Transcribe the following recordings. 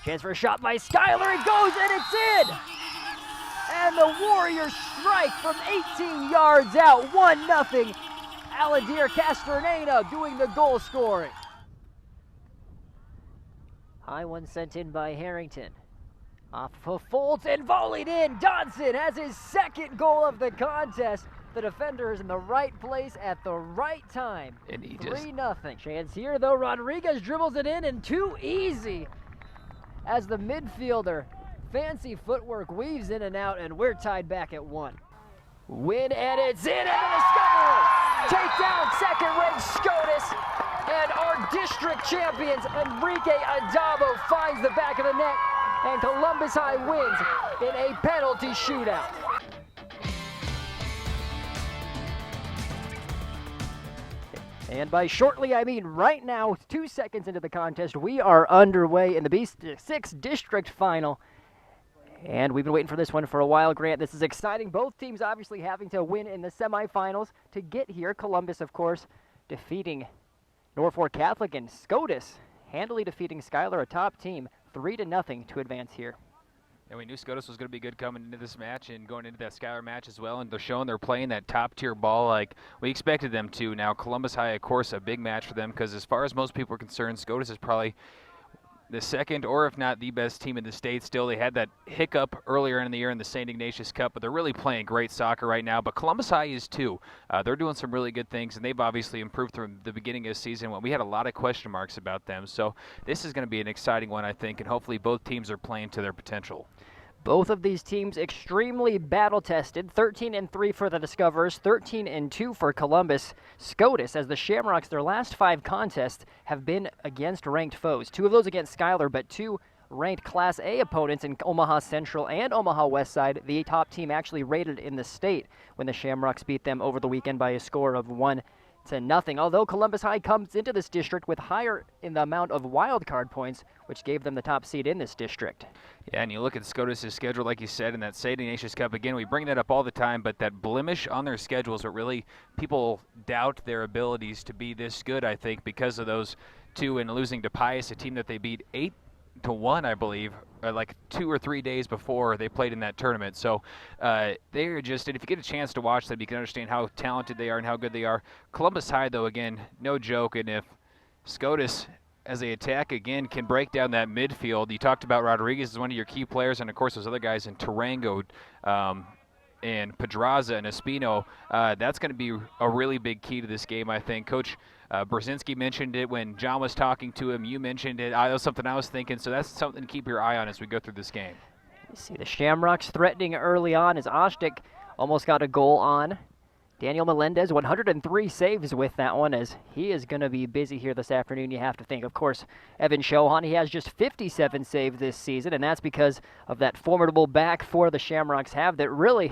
Chance for a shot by Skyler. It goes and it's in! And the Warriors strike from 18 yards out, 1-0. Aladir Castronena doing the goal scoring. High one sent in by Harrington. Off of Foltz and volleyed in. Dodson has his second goal of the contest. The defender is in the right place at the right time. And he 3-0. Chance here though. Rodriguez dribbles it in and too easy as the midfielder. Fancy footwork weaves in and out, and we're tied back at 1. Win, and it's in, and the discovery! Take down second-ranked Scotus, and our district champions, Enrique Adabo, finds the back of the net, and Columbus High wins in a penalty shootout. And by shortly, I mean right now, 2 seconds into the contest, we are underway in the B6 district final. And we've been waiting for this one for a while, Grant. This is exciting. Both teams obviously having to win in the semifinals to get here. Columbus, of course, defeating Norfolk Catholic, and Scotus handily defeating Schuyler, a top team, 3-0 to advance here. And we knew Scotus was going to be good coming into this match and going into that Schuyler match as well. And they're showing they're playing that top-tier ball like we expected them to. Now, Columbus High, of course, a big match for them because as far as most people are concerned, Scotus is probably the second, or if not the best team in the state still. They had that hiccup earlier in the year in the St. Ignatius Cup, but they're really playing great soccer right now. But Columbus High is too. They're doing some really good things, and they've obviously improved from the beginning of the season when we had a lot of question marks about them. So this is going to be an exciting one, I think, and hopefully both teams are playing to their potential. Both of these teams extremely battle-tested. 13-3 for the Discoverers, 13-2 for Columbus. Scotus, as the Shamrocks, their last 5 contests have been against ranked foes. 2 of those against Schuyler, but 2 ranked Class A opponents in Omaha Central and Omaha West Side. The top team actually rated in the state when the Shamrocks beat them over the weekend by a score of 1-0. Although Columbus High comes into this district with higher in the amount of wild card points, which gave them the top seed in this district. Yeah, and you look at Scotus' schedule, like you said, in that St. Ignatius Cup. Again, we bring that up all the time, but that blemish on their schedule is what really people doubt their abilities to be this good, I think, because of those 2 and losing to Pius, a team that they beat 8-1, I believe, like 2 or 3 days before they played in that tournament. So they're just, and if you get a chance to watch them, you can understand how talented they are and how good they are. Columbus High, though, again, no joke, and if Scotus, as they attack again, can break down that midfield. You talked about Rodriguez as one of your key players, and of course those other guys in Tarango and Pedraza and Espino. That's going to be a really big key to this game, I think. Coach Brzezinski mentioned it when John was talking to him. You mentioned it. That was something I was thinking, so that's something to keep your eye on as we go through this game. You see the Shamrocks threatening early on as Oshtik almost got a goal on. Daniel Melendez, 103 saves with that one, as he is going to be busy here this afternoon, you have to think. Of course, Evan Shohan, he has just 57 saves this season, and that's because of that formidable back four the Shamrocks have that really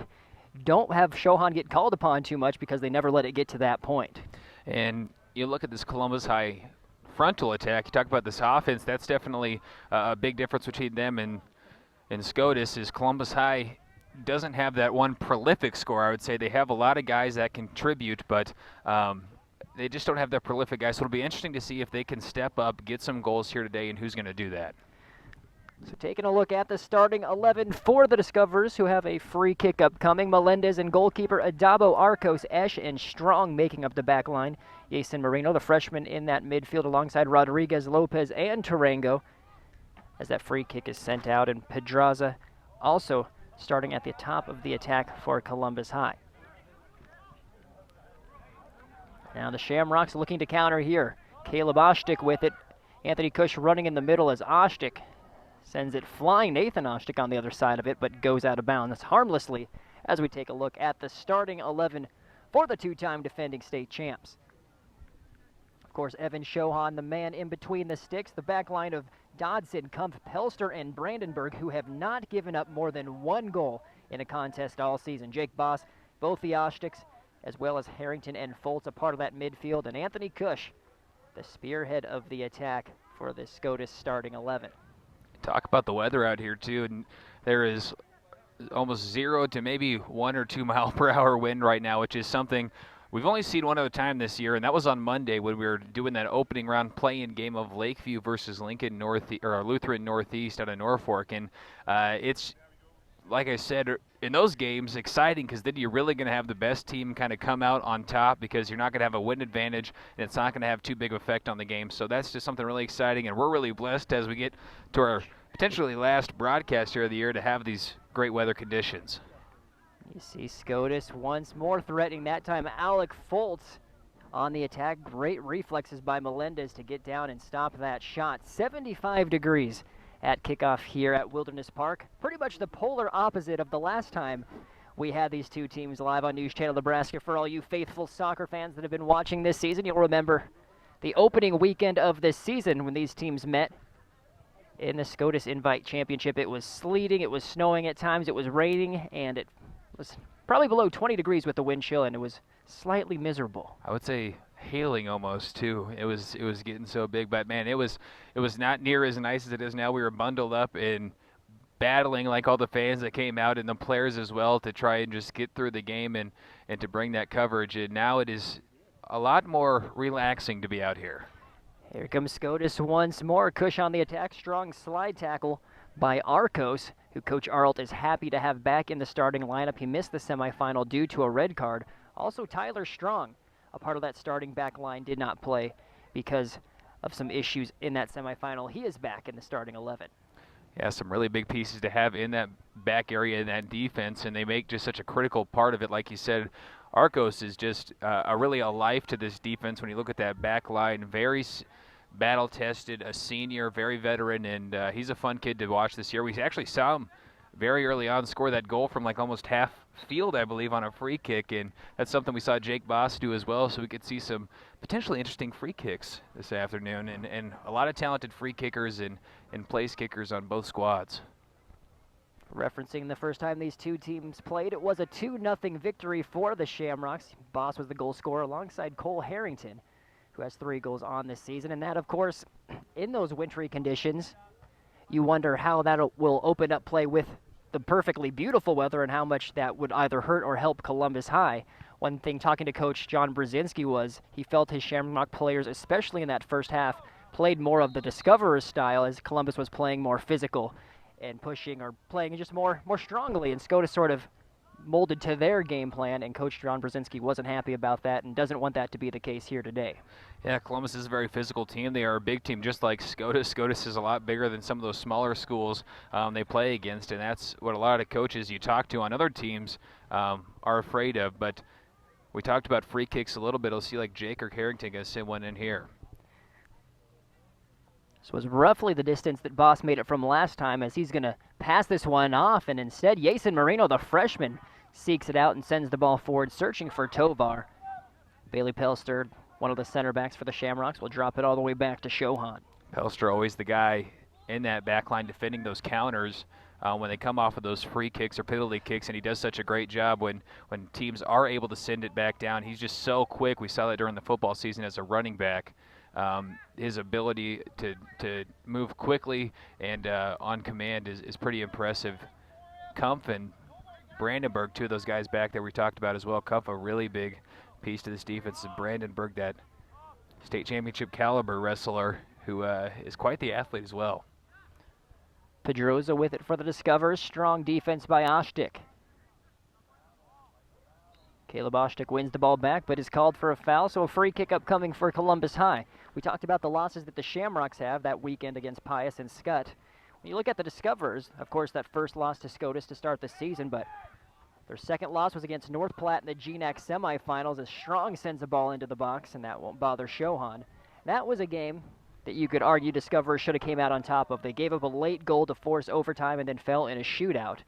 don't have Shohan get called upon too much because they never let it get to that point. And you look at this Columbus High frontal attack, you talk about this offense, that's definitely a big difference between them and Scotus. Is Columbus High doesn't have that one prolific scorer. I would say they have a lot of guys that contribute, but they just don't have that prolific guys. So it'll be interesting to see if they can step up, get some goals here today, and who's going to do that. So taking a look at the starting 11 for the Discoverers, who have a free kick upcoming. Melendez and goalkeeper Adabo, Arcos, Esch, and Strong making up the back line. Jason Marino, the freshman in that midfield alongside Rodriguez, Lopez, and Tarango, as that free kick is sent out, and Pedraza also starting at the top of the attack for Columbus High. Now the Shamrocks looking to counter here. Caleb Oshtik with it. Anthony Cush running in the middle as Oshtik sends it flying. Nathan Oshtik on the other side of it, but goes out of bounds harmlessly as we take a look at the starting 11 for the two-time defending state champs. Of course, Evan Shohan, the man in between the sticks. The back line of Dodson, Kumpf, Pelster, and Brandenburg, who have not given up more than one goal in a contest all season. Jake Boss, both the Oshtiks, as well as Harrington and Foltz, a part of that midfield. And Anthony Cush, the spearhead of the attack for the Scotus starting 11. Talk about the weather out here, too. And there is almost 0 to maybe 1 or 2 mile per hour wind right now, which is something we've only seen one other time this year, and that was on Monday when we were doing that opening round play-in game of Lakeview versus Lincoln or Lutheran Northeast out of Norfolk. And it's, like I said, in those games, exciting because then you're really going to have the best team kind of come out on top because you're not going to have a win advantage, and it's not going to have too big of effect on the game. So that's just something really exciting, and we're really blessed as we get to our potentially last broadcast here of the year to have these great weather conditions. You see Scotus once more threatening, that time Alec Foltz on the attack. Great reflexes by Melendez to get down and stop that shot. 75 degrees at kickoff here at Wilderness Park. Pretty much the polar opposite of the last time we had these two teams live on News Channel Nebraska. For all you faithful soccer fans that have been watching this season, you'll remember the opening weekend of this season when these teams met in the Scotus Invite Championship. It was sleeting, it was snowing at times, it was raining, and it was probably below 20 degrees with the wind chill, and it was slightly miserable. I would say hailing almost too. It was getting so big, but man, it was not near as nice as it is now. We were bundled up and battling like all the fans that came out and the players as well to try and just get through the game and to bring that coverage. And now it is a lot more relaxing to be out here. Here comes Scotus once more. Cush on the attack. Strong slide tackle by Arcos, who Coach Arlt is happy to have back in the starting lineup. He missed the semifinal due to a red card. Also, Tyler Strong, a part of that starting back line, did not play because of some issues in that semifinal. He is back in the starting 11. Yeah, some really big pieces to have in that back area in that defense, and they make just such a critical part of it. Like you said, Arcos is just really a life to this defense when you look at that back line. Very battle-tested, a senior, very veteran, and he's a fun kid to watch this year. We actually saw him very early on score that goal from like almost half field, I believe, on a free kick, and that's something we saw Jake Boss do as well, so we could see some potentially interesting free kicks this afternoon, and a lot of talented free kickers and place kickers on both squads. Referencing the first time these two teams played, it was a 2-0 victory for the Shamrocks. Boss was the goal scorer alongside Cole Harrington, who has 3 goals on this season, and that, of course, in those wintry conditions, you wonder how that will open up play with the perfectly beautiful weather and how much that would either hurt or help Columbus High. One thing talking to Coach John Brzezinski was he felt his Shamrock players, especially in that first half, played more of the Discoverers style as Columbus was playing more physical and pushing or playing just more strongly, and Scotus sort of molded to their game plan, and Coach John Brzezinski wasn't happy about that and doesn't want that to be the case here today. Yeah, Columbus is a very physical team. They are a big team just like Scotus. Scotus is a lot bigger than some of those smaller schools they play against, and that's what a lot of coaches you talk to on other teams are afraid of. But we talked about free kicks a little bit. I'll see like Jake or Harrington going to send one in here. This was roughly the distance that Boss made it from last time, as he's going to pass this one off, and instead Jason Marino, the freshman, seeks it out and sends the ball forward, searching for Tovar. Bailey Pelster, one of the center backs for the Shamrocks, will drop it all the way back to Shohan. Pelster, always the guy in that back line defending those counters when they come off of those free kicks or penalty kicks, and he does such a great job when teams are able to send it back down. He's just so quick. We saw that during the football season as a running back. His ability to move quickly and on command is pretty impressive. Kumpf and Brandenburg, 2 of those guys back there we talked about as well. Kumpf, a really big piece to this defense. Brandenburg, that state championship caliber wrestler who is quite the athlete as well. Pedroza with it for the Discoverers. Strong defense by Oshtik. Caleb Oshtik wins the ball back, but is called for a foul, so a free kick upcoming for Columbus High. We talked about the losses that the Shamrocks have that weekend against Pius and Scott. When you look at the Discoverers, of course, that first loss to Scotus to start the season, but their second loss was against North Platte in the GNAC semifinals as Strong sends a ball into the box, and that won't bother Shohan. That was a game that you could argue Discoverers should have came out on top of. They gave up a late goal to force overtime and then fell in a shootout.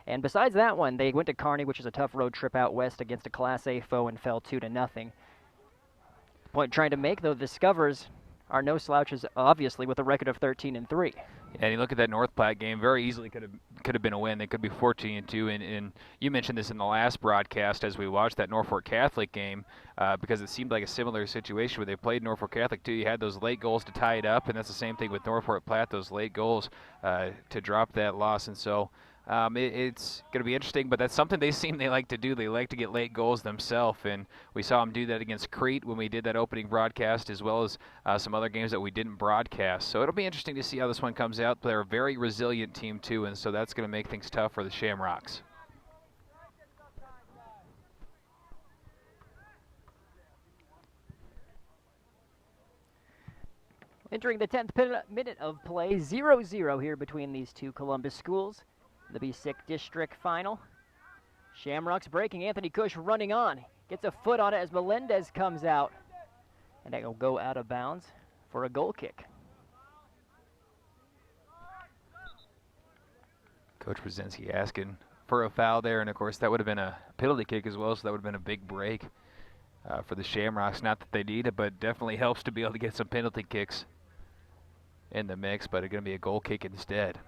And besides that one, they went to Kearney, which is a tough road trip out west against a Class A foe, and fell 2-0. Point trying to make, though, the Discoverers are no slouches, obviously, with a record of 13-3. And you look at that North Platte game, very easily could have been a win. They could be 14-2. And you mentioned this in the last broadcast as we watched that Norfolk Catholic game because it seemed like a similar situation where they played Norfolk Catholic too. You had those late goals to tie it up, and that's the same thing with Norfolk Platte, those late goals to drop that loss. And so It's going to be interesting, but that's something they like to do. They like to get late goals themselves, and we saw them do that against Crete when we did that opening broadcast, as well as some other games that we didn't broadcast. So it'll be interesting to see how this one comes out. They're a very resilient team, too, and so that's going to make things tough for the Shamrocks. Entering the 10th minute of play, 0-0 here between these two Columbus schools. The B6 district final. Shamrocks breaking, Anthony Cush running on. Gets a foot on it as Melendez comes out. And that will go out of bounds for a goal kick. Coach Brzezinski asking for a foul there, and of course that would have been a penalty kick as well, so that would have been a big break for the Shamrocks. Not that they need it, but definitely helps to be able to get some penalty kicks in the mix, but it's going to be a goal kick instead.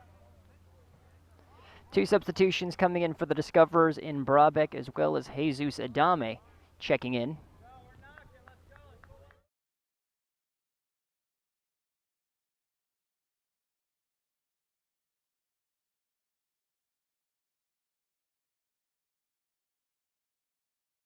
Two substitutions coming in for the Discoverers in Brabeck, as well as Jesus Adame checking in